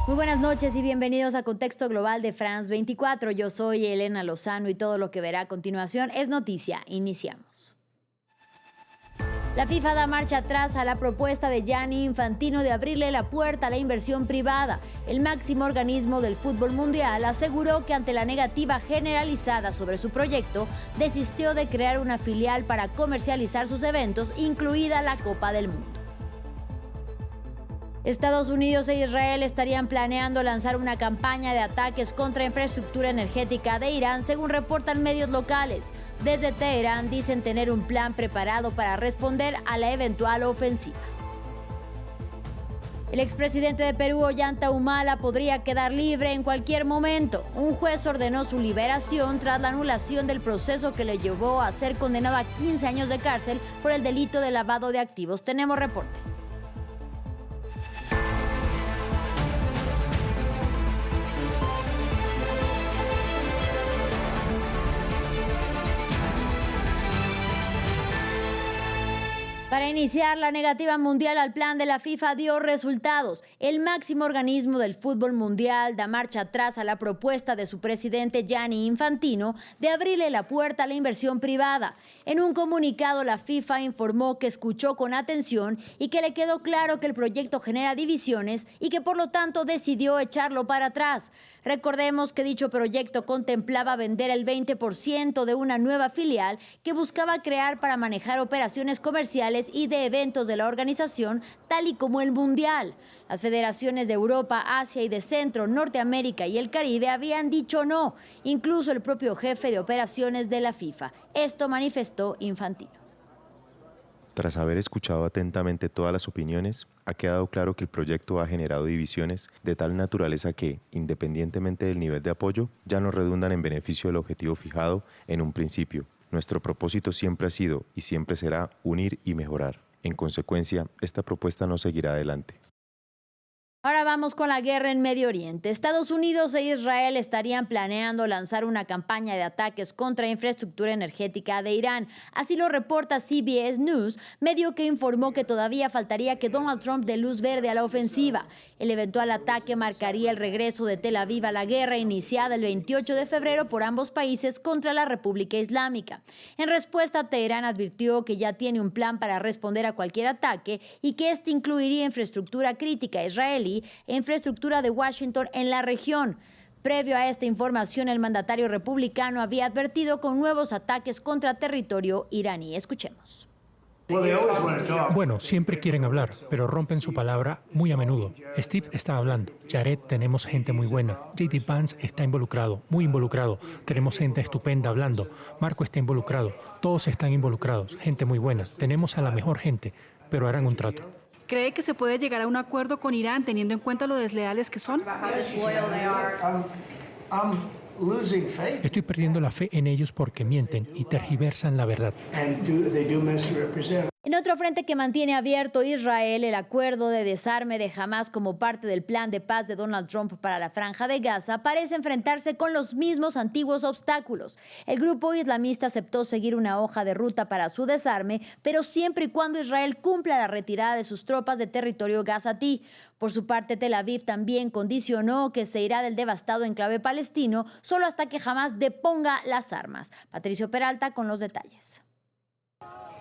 Muy buenas noches y bienvenidos a Contexto Global de France 24. Yo soy Elena Lozano y todo lo que verá a continuación es noticia. Iniciamos. La FIFA da marcha atrás a la propuesta de Gianni Infantino de abrirle la puerta a la inversión privada. El máximo organismo del fútbol mundial aseguró que ante la negativa generalizada sobre su proyecto, desistió de crear una filial para comercializar sus eventos, incluida la Copa del Mundo. Estados Unidos e Israel estarían planeando lanzar una campaña de ataques contra infraestructura energética de Irán, según reportan medios locales. Desde Teherán dicen tener un plan preparado para responder a la eventual ofensiva. El expresidente de Perú, Ollanta Humala, podría quedar libre en cualquier momento. Un juez ordenó su liberación tras la anulación del proceso que le llevó a ser condenado a 15 años de cárcel por el delito de lavado de activos. Tenemos reporte. Para iniciar, la negativa mundial al plan de la FIFA dio resultados. El máximo organismo del fútbol mundial da marcha atrás a la propuesta de su presidente Gianni Infantino de abrirle la puerta a la inversión privada. En un comunicado, la FIFA informó que escuchó con atención y que le quedó claro que el proyecto genera divisiones y que por lo tanto decidió echarlo para atrás. Recordemos que dicho proyecto contemplaba vender el 20% de una nueva filial que buscaba crear para manejar operaciones comerciales y de eventos de la organización, tal y como el Mundial. Las federaciones de Europa, Asia y de Centro, Norteamérica y el Caribe habían dicho no, incluso el propio jefe de operaciones de la FIFA. Esto manifestó Infantino. Tras haber escuchado atentamente todas las opiniones, ha quedado claro que el proyecto ha generado divisiones de tal naturaleza que, independientemente del nivel de apoyo, ya no redundan en beneficio del objetivo fijado en un principio. Nuestro propósito siempre ha sido y siempre será unir y mejorar. En consecuencia, esta propuesta no seguirá adelante. Ahora vamos con la guerra en Medio Oriente. Estados Unidos e Israel estarían planeando lanzar una campaña de ataques contra infraestructura energética de Irán. Así lo reporta CBS News, medio que informó que todavía faltaría que Donald Trump dé luz verde a la ofensiva. El eventual ataque marcaría el regreso de Tel Aviv a la guerra iniciada el 28 de febrero por ambos países contra la República Islámica. En respuesta, Teherán advirtió que ya tiene un plan para responder a cualquier ataque y que este incluiría infraestructura crítica israelí e infraestructura de Washington en la región. Previo a esta información, el mandatario republicano había advertido con nuevos ataques contra territorio iraní. Escuchemos. Bueno, siempre quieren hablar, pero rompen su palabra muy a menudo. Steve está hablando. Jared, tenemos gente muy buena. J.D. Vance está involucrado, muy involucrado. Tenemos gente estupenda hablando. Marco está involucrado. Todos están involucrados. Gente muy buena. Tenemos a la mejor gente, pero harán un trato. ¿Cree que se puede llegar a un acuerdo con Irán teniendo en cuenta lo desleales que son? Estoy perdiendo la fe en ellos porque mienten y tergiversan la verdad. En otro frente que mantiene abierto Israel, el acuerdo de desarme de Hamás como parte del plan de paz de Donald Trump para la Franja de Gaza parece enfrentarse con los mismos antiguos obstáculos. El grupo islamista aceptó seguir una hoja de ruta para su desarme, pero siempre y cuando Israel cumpla la retirada de sus tropas de territorio gazatí. Por su parte, Tel Aviv también condicionó que se irá del devastado enclave palestino solo hasta que Hamás deponga las armas. Patricio Peralta con los detalles.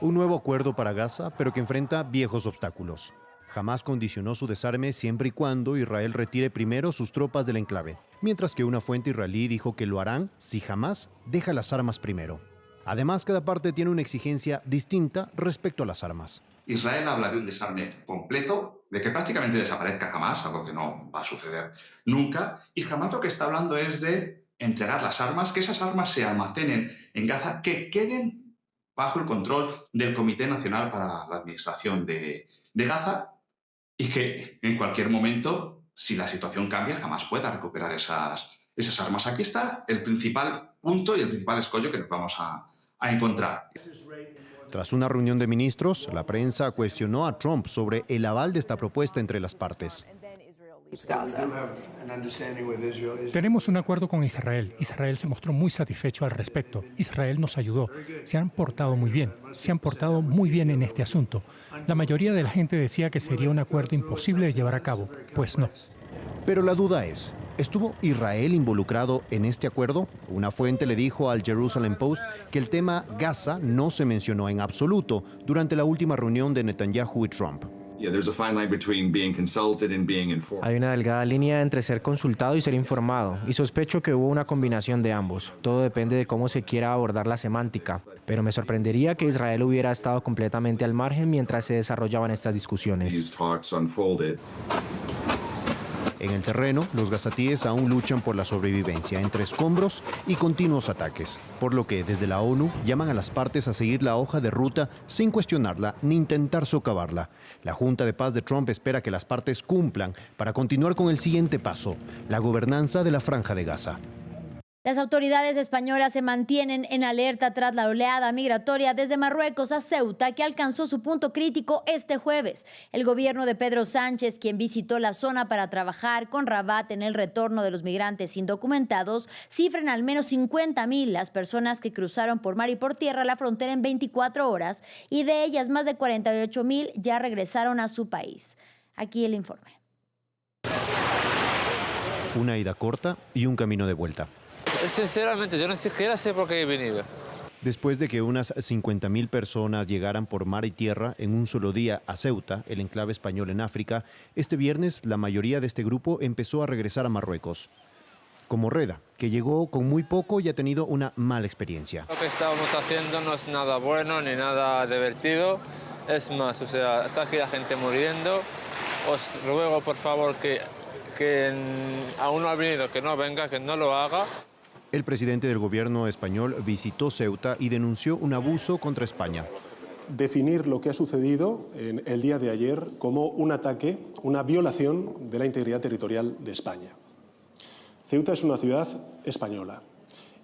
Un nuevo acuerdo para Gaza, pero que enfrenta viejos obstáculos. Hamás condicionó su desarme siempre y cuando Israel retire primero sus tropas del enclave, mientras que una fuente israelí dijo que lo harán si Hamás deja las armas primero. Además, cada parte tiene una exigencia distinta respecto a las armas. Israel habla de un desarme completo, de que prácticamente desaparezca Hamás, algo que no va a suceder nunca, y Hamás lo que está hablando es de entregar las armas, que esas armas se almacenen en Gaza, que queden bajo el control del Comité Nacional para la Administración de Gaza y que en cualquier momento, si la situación cambia, jamás pueda recuperar esas armas. Aquí está el principal punto y el principal escollo que nos vamos a encontrar. Tras una reunión de ministros, la prensa cuestionó a Trump sobre el aval de esta propuesta entre las partes. Tenemos un acuerdo con Israel. Israel se mostró muy satisfecho al respecto. Israel nos ayudó. Se han portado muy bien. Se han portado muy bien en este asunto. La mayoría de la gente decía que sería un acuerdo imposible de llevar a cabo. Pues no. Pero la duda es, ¿estuvo Israel involucrado en este acuerdo? Una fuente le dijo al Jerusalem Post que el tema Gaza no se mencionó en absoluto durante la última reunión de Netanyahu y Trump. Hay una delgada línea entre ser consultado y ser informado, y sospecho que hubo una combinación de ambos. Todo depende de cómo se quiera abordar la semántica, pero me sorprendería que Israel hubiera estado completamente al margen mientras se desarrollaban estas discusiones. En el terreno, los gazatíes aún luchan por la sobrevivencia entre escombros y continuos ataques, por lo que desde la ONU llaman a las partes a seguir la hoja de ruta sin cuestionarla ni intentar socavarla. La Junta de Paz de Trump espera que las partes cumplan para continuar con el siguiente paso, la gobernanza de la Franja de Gaza. Las autoridades españolas se mantienen en alerta tras la oleada migratoria desde Marruecos a Ceuta, que alcanzó su punto crítico este jueves. El gobierno de Pedro Sánchez, quien visitó la zona para trabajar con Rabat en el retorno de los migrantes indocumentados, cifra en al menos 50.000 las personas que cruzaron por mar y por tierra la frontera en 24 horas, y de ellas más de 48.000 ya regresaron a su país. Aquí el informe. Una ida corta y un camino de vuelta. Sinceramente, yo ni siquiera sé por qué he venido. Después de que unas 50.000 personas llegaran por mar y tierra en un solo día a Ceuta, el enclave español en África, este viernes la mayoría de este grupo empezó a regresar a Marruecos. Como Reda, que llegó con muy poco y ha tenido una mala experiencia. Lo que estábamos haciendo no es nada bueno ni nada divertido. Es más, está aquí la gente muriendo. Os ruego, por favor, que aún no ha venido, que no venga, que no lo haga. El presidente del gobierno español visitó Ceuta y denunció un abuso contra España. Definir lo que ha sucedido en el día de ayer como un ataque, una violación de la integridad territorial de España. Ceuta es una ciudad española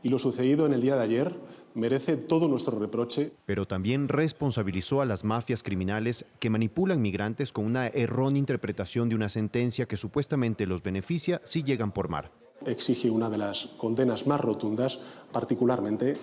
y lo sucedido en el día de ayer merece todo nuestro reproche. Pero también responsabilizó a las mafias criminales que manipulan migrantes con una errónea interpretación de una sentencia que supuestamente los beneficia si llegan por mar. Exige una de las condenas más rotundas, particularmente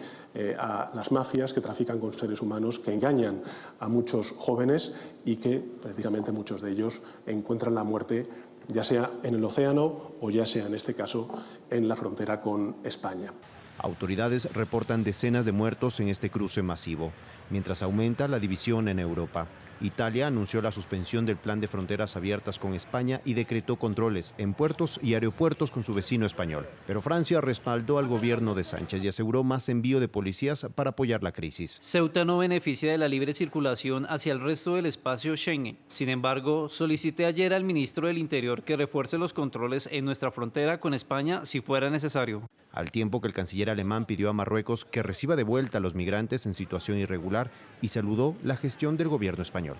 a las mafias que trafican con seres humanos, que engañan a muchos jóvenes y que precisamente muchos de ellos encuentran la muerte ya sea en el océano o ya sea en este caso en la frontera con España. Autoridades reportan decenas de muertos en este cruce masivo, mientras aumenta la división en Europa. Italia anunció la suspensión del plan de fronteras abiertas con España y decretó controles en puertos y aeropuertos con su vecino español. Pero Francia respaldó al gobierno de Sánchez y aseguró más envío de policías para apoyar la crisis. Ceuta no beneficia de la libre circulación hacia el resto del espacio Schengen. Sin embargo, solicité ayer al ministro del Interior que refuerce los controles en nuestra frontera con España si fuera necesario. Al tiempo que el canciller alemán pidió a Marruecos que reciba de vuelta a los migrantes en situación irregular y saludó la gestión del gobierno español.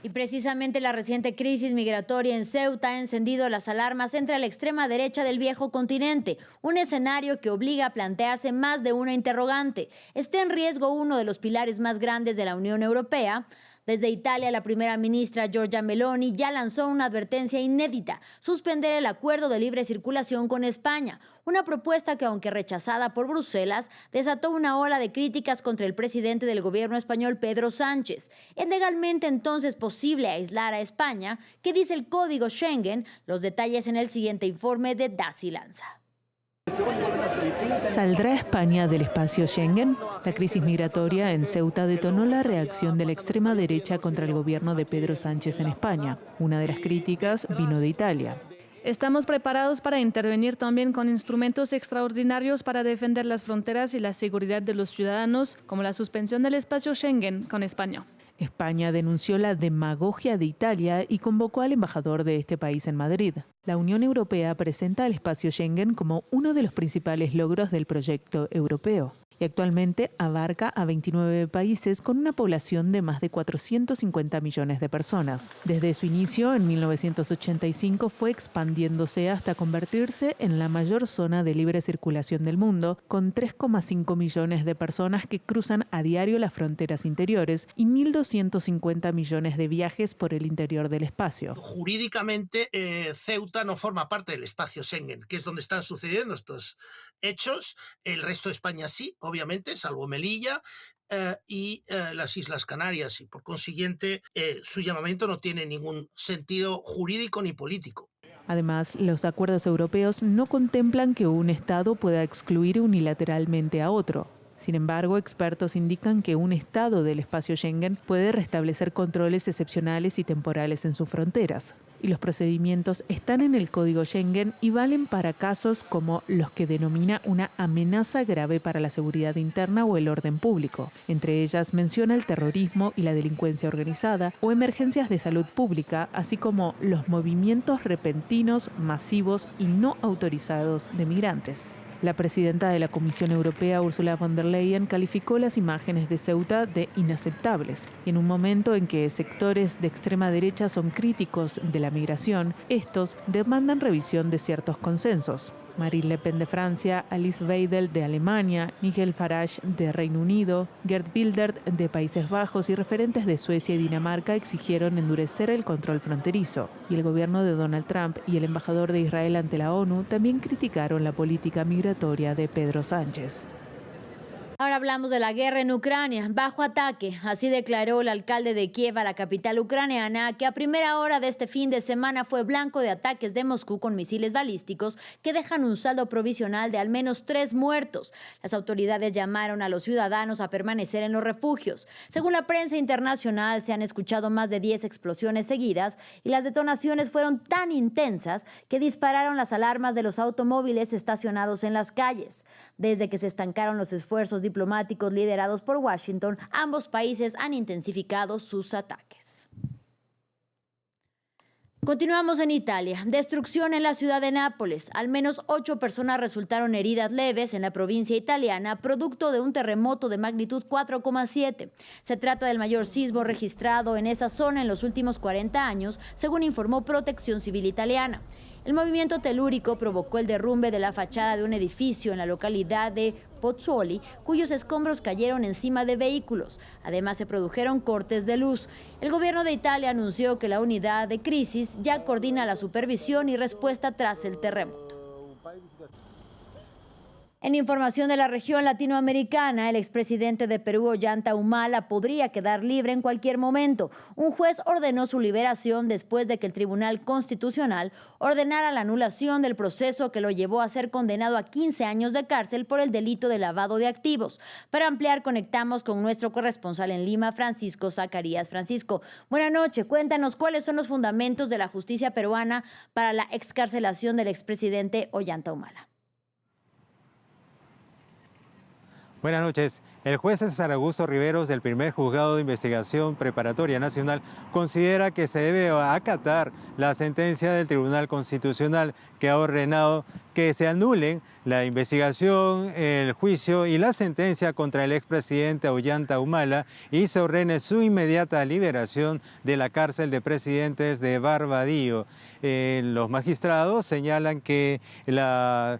Y precisamente la reciente crisis migratoria en Ceuta ha encendido las alarmas entre la extrema derecha del viejo continente, un escenario que obliga a plantearse más de una interrogante. ¿Está en riesgo uno de los pilares más grandes de la Unión Europea? Desde Italia, la primera ministra Giorgia Meloni ya lanzó una advertencia inédita: suspender el acuerdo de libre circulación con España, una propuesta que, aunque rechazada por Bruselas, desató una ola de críticas contra el presidente del gobierno español, Pedro Sánchez. ¿Es legalmente entonces posible aislar a España? ¿Qué dice el Código Schengen? Los detalles en el siguiente informe de Daci Lanza. ¿Saldrá España del espacio Schengen? La crisis migratoria en Ceuta detonó la reacción de la extrema derecha contra el gobierno de Pedro Sánchez en España. Una de las críticas vino de Italia. Estamos preparados para intervenir también con instrumentos extraordinarios para defender las fronteras y la seguridad de los ciudadanos, como la suspensión del espacio Schengen con España. España denunció la demagogia de Italia y convocó al embajador de este país en Madrid. La Unión Europea presenta el espacio Schengen como uno de los principales logros del proyecto europeo y actualmente abarca a 29 países con una población de más de 450 millones de personas. Desde su inicio, en 1985, fue expandiéndose hasta convertirse en la mayor zona de libre circulación del mundo, con 3,5 millones de personas que cruzan a diario las fronteras interiores y 1.250 millones de viajes por el interior del espacio. Jurídicamente, Ceuta no forma parte del espacio Schengen, que es donde están sucediendo estos hechos. El resto de España sí, obviamente, salvo Melilla y las Islas Canarias, y por consiguiente su llamamiento no tiene ningún sentido jurídico ni político. Además, los acuerdos europeos no contemplan que un Estado pueda excluir unilateralmente a otro. Sin embargo, expertos indican que un Estado del espacio Schengen puede restablecer controles excepcionales y temporales en sus fronteras. Y los procedimientos están en el Código Schengen y valen para casos como los que denomina una amenaza grave para la seguridad interna o el orden público. Entre ellas menciona el terrorismo y la delincuencia organizada o emergencias de salud pública, así como los movimientos repentinos, masivos y no autorizados de migrantes. La presidenta de la Comisión Europea, Ursula von der Leyen, calificó las imágenes de Ceuta de inaceptables. Y en un momento en que sectores de extrema derecha son críticos de la migración, estos demandan revisión de ciertos consensos. Marine Le Pen de Francia, Alice Weidel de Alemania, Nigel Farage de Reino Unido, Geert Wilders de Países Bajos y referentes de Suecia y Dinamarca exigieron endurecer el control fronterizo. Y el gobierno de Donald Trump y el embajador de Israel ante la ONU también criticaron la política migratoria de Pedro Sánchez. Ahora hablamos de la guerra en Ucrania, bajo ataque. Así declaró el alcalde de Kiev, a la capital ucraniana, que a primera hora de este fin de semana fue blanco de ataques de Moscú con misiles balísticos que dejan un saldo provisional de al menos 3 muertos. Las autoridades llamaron a los ciudadanos a permanecer en los refugios. Según la prensa internacional, se han escuchado más de 10 explosiones seguidas y las detonaciones fueron tan intensas que dispararon las alarmas de los automóviles estacionados en las calles. Desde que se estancaron los esfuerzos diplomáticos liderados por Washington, ambos países han intensificado sus ataques. Continuamos en Italia. Destrucción en la ciudad de Nápoles. Al menos 8 personas resultaron heridas leves en la provincia italiana, producto de un terremoto de magnitud 4,7. Se trata del mayor sismo registrado en esa zona en los últimos 40 años, según informó Protección Civil italiana. El movimiento telúrico provocó el derrumbe de la fachada de un edificio en la localidad de Pozzuoli, cuyos escombros cayeron encima de vehículos. Además, se produjeron cortes de luz. El gobierno de Italia anunció que la unidad de crisis ya coordina la supervisión y respuesta tras el terremoto. En información de la región latinoamericana, el expresidente de Perú, Ollanta Humala, podría quedar libre en cualquier momento. Un juez ordenó su liberación después de que el Tribunal Constitucional ordenara la anulación del proceso que lo llevó a ser condenado a 15 años de cárcel por el delito de lavado de activos. Para ampliar, conectamos con nuestro corresponsal en Lima, Francisco Zacarías. Francisco, buenas noches. Cuéntanos cuáles son los fundamentos de la justicia peruana para la excarcelación del expresidente Ollanta Humala. Buenas noches. El juez César Augusto Riveros del primer juzgado de investigación preparatoria nacional considera que se debe acatar la sentencia del Tribunal Constitucional que ha ordenado que se anulen la investigación, el juicio y la sentencia contra el expresidente Ollanta Humala y se ordene su inmediata liberación de la cárcel de presidentes de Barbadillo. Los magistrados señalan que la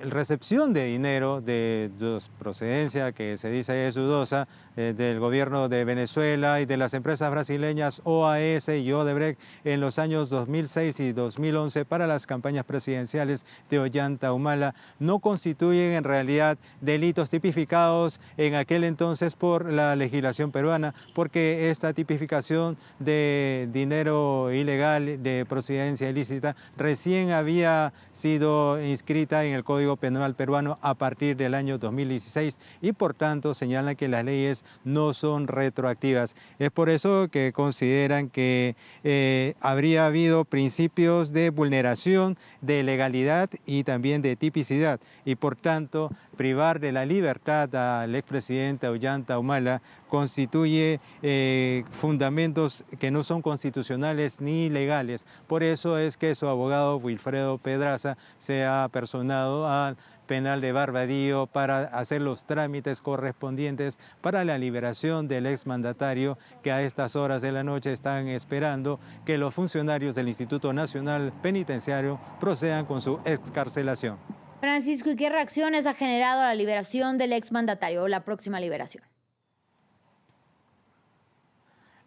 recepción de dinero de procedencia que se dice es dudosa del gobierno de Venezuela y de las empresas brasileñas OAS y Odebrecht en los años 2006 y 2011 para las campañas presidenciales de Ollanta Humala no constituyen en realidad delitos tipificados en aquel entonces por la legislación peruana, porque esta tipificación de dinero ilegal de procedencia ilícita recién había sido inscrita en el Código Penal peruano a partir del año 2016 y por tanto señalan que las leyes no son retroactivas. Es por eso que consideran que habría habido principios de vulneración de legalidad y también de tipicidad y por tanto privar de la libertad al expresidente Ollanta Humala constituye fundamentos que no son constitucionales ni legales. Por eso es que su abogado Wilfredo Pedraza se ha personado al penal de Barbadillo para hacer los trámites correspondientes para la liberación del exmandatario que a estas horas de la noche están esperando que los funcionarios del Instituto Nacional Penitenciario procedan con su excarcelación. Francisco, ¿y qué reacciones ha generado la liberación del exmandatario o la próxima liberación?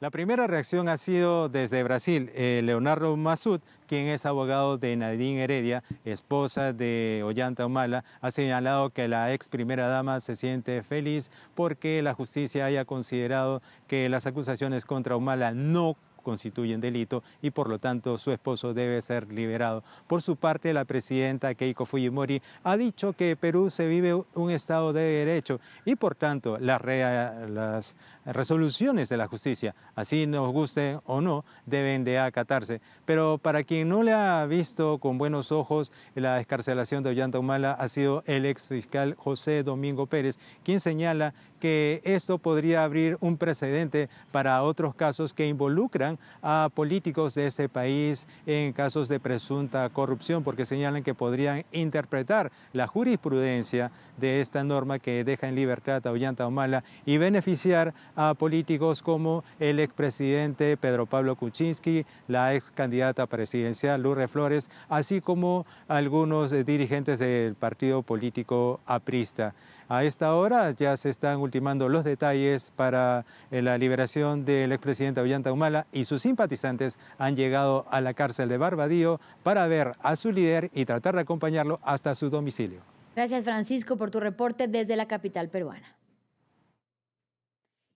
La primera reacción ha sido desde Brasil. Leonardo Masud, quien es abogado de Nadine Heredia, esposa de Ollanta Humala, ha señalado que la ex primera dama se siente feliz porque la justicia haya considerado que las acusaciones contra Humala no constituyen delito y por lo tanto su esposo debe ser liberado. Por su parte, la presidenta Keiko Fujimori ha dicho que Perú se vive un Estado de Derecho y por tanto las resoluciones de la justicia, así nos guste o no, deben de acatarse. Pero para quien no le ha visto con buenos ojos la excarcelación de Ollanta Humala ha sido el exfiscal José Domingo Pérez, quien señala que esto podría abrir un precedente para otros casos que involucran a políticos de este país en casos de presunta corrupción, porque señalan que podrían interpretar la jurisprudencia de esta norma que deja en libertad a Ollanta Humala y beneficiar a políticos como el expresidente Pedro Pablo Kuczynski, la ex candidata presidencial Lourdes Flores, así como algunos dirigentes del partido político aprista. A esta hora ya se están ultimando los detalles para la liberación del expresidente Ollanta Humala y sus simpatizantes han llegado a la cárcel de Barbadillo para ver a su líder y tratar de acompañarlo hasta su domicilio. Gracias, Francisco, por tu reporte desde la capital peruana.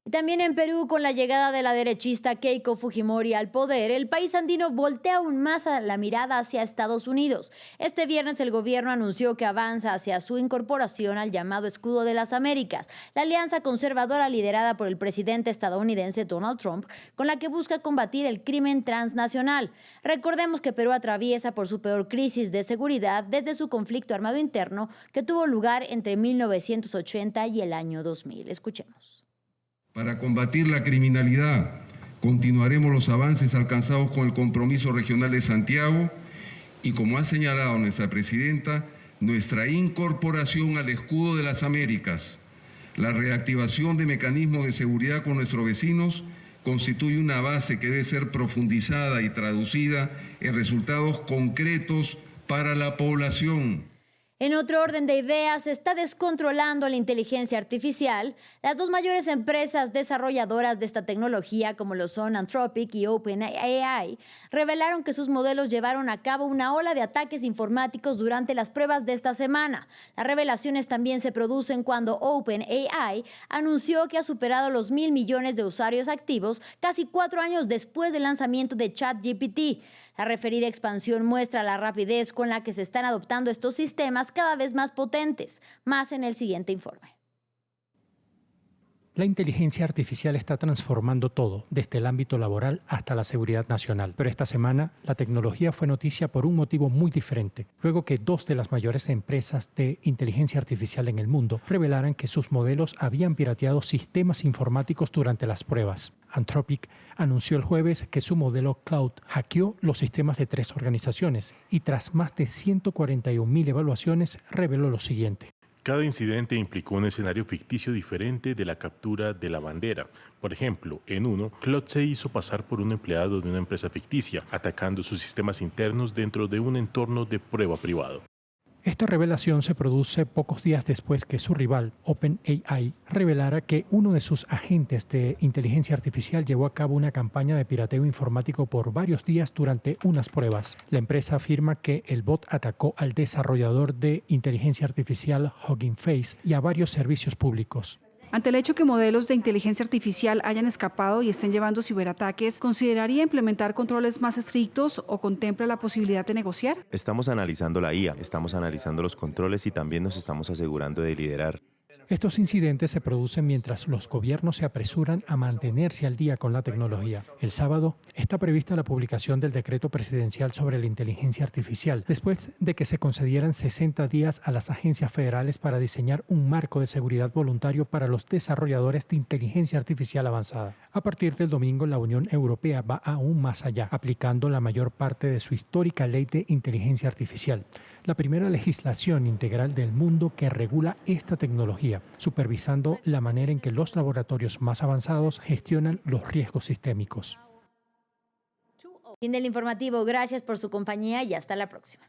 Y también en Perú, con la llegada de la derechista Keiko Fujimori al poder, el país andino voltea aún más la mirada hacia Estados Unidos. Este viernes el gobierno anunció que avanza hacia su incorporación al llamado Escudo de las Américas, la alianza conservadora liderada por el presidente estadounidense Donald Trump, con la que busca combatir el crimen transnacional. Recordemos que Perú atraviesa por su peor crisis de seguridad desde su conflicto armado interno que tuvo lugar entre 1980 y el año 2000. Escuchemos. Para combatir la criminalidad, continuaremos los avances alcanzados con el compromiso regional de Santiago y, como ha señalado nuestra presidenta, nuestra incorporación al Escudo de las Américas. La reactivación de mecanismos de seguridad con nuestros vecinos constituye una base que debe ser profundizada y traducida en resultados concretos para la población. En otro orden de ideas, se está descontrolando la inteligencia artificial. Las dos mayores empresas desarrolladoras de esta tecnología, como lo son Anthropic y OpenAI, revelaron que sus modelos llevaron a cabo una ola de ataques informáticos durante las pruebas de esta semana. Las revelaciones también se producen cuando OpenAI anunció que ha superado los 1.000 millones de usuarios activos casi 4 años después del lanzamiento de ChatGPT. La referida expansión muestra la rapidez con la que se están adoptando estos sistemas cada vez más potentes. Más en el siguiente informe. La inteligencia artificial está transformando todo, desde el ámbito laboral hasta la seguridad nacional. Pero esta semana, la tecnología fue noticia por un motivo muy diferente, luego que 2 de las mayores empresas de inteligencia artificial en el mundo revelaran que sus modelos habían pirateado sistemas informáticos durante las pruebas. Anthropic anunció el jueves que su modelo Cloud hackeó los sistemas de 3 organizaciones y tras más de 141.000 evaluaciones reveló lo siguiente. Cada incidente implicó un escenario ficticio diferente de la captura de la bandera. Por ejemplo, en uno, Claude se hizo pasar por un empleado de una empresa ficticia, atacando sus sistemas internos dentro de un entorno de prueba privado. Esta revelación se produce pocos días después que su rival, OpenAI, revelara que uno de sus agentes de inteligencia artificial llevó a cabo una campaña de pirateo informático por varios días durante unas pruebas. La empresa afirma que el bot atacó al desarrollador de inteligencia artificial Hugging Face y a varios servicios públicos. Ante el hecho que modelos de inteligencia artificial hayan escapado y estén llevando ciberataques, ¿consideraría implementar controles más estrictos o contempla la posibilidad de negociar? Estamos analizando la IA, estamos analizando los controles y también nos estamos asegurando de liderar. Estos incidentes se producen mientras los gobiernos se apresuran a mantenerse al día con la tecnología. El sábado está prevista la publicación del decreto presidencial sobre la inteligencia artificial, después de que se concedieran 60 días a las agencias federales para diseñar un marco de seguridad voluntario para los desarrolladores de inteligencia artificial avanzada. A partir del domingo, la Unión Europea va aún más allá, aplicando la mayor parte de su histórica ley de inteligencia artificial, la primera legislación integral del mundo que regula esta tecnología, supervisando la manera en que los laboratorios más avanzados gestionan los riesgos sistémicos. Fin del informativo. Gracias por su compañía y hasta la próxima.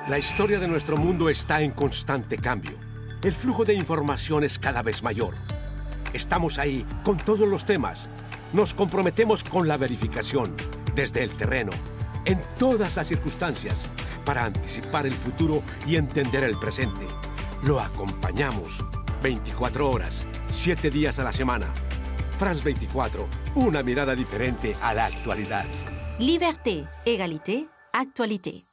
La historia de nuestro mundo está en constante cambio. El flujo de información es cada vez mayor. Estamos ahí con todos los temas. Nos comprometemos con la verificación, desde el terreno, en todas las circunstancias, para anticipar el futuro y entender el presente. Lo acompañamos, 24 horas, 7 días a la semana. France 24, una mirada diferente a la actualidad. Liberté, égalité, actualité.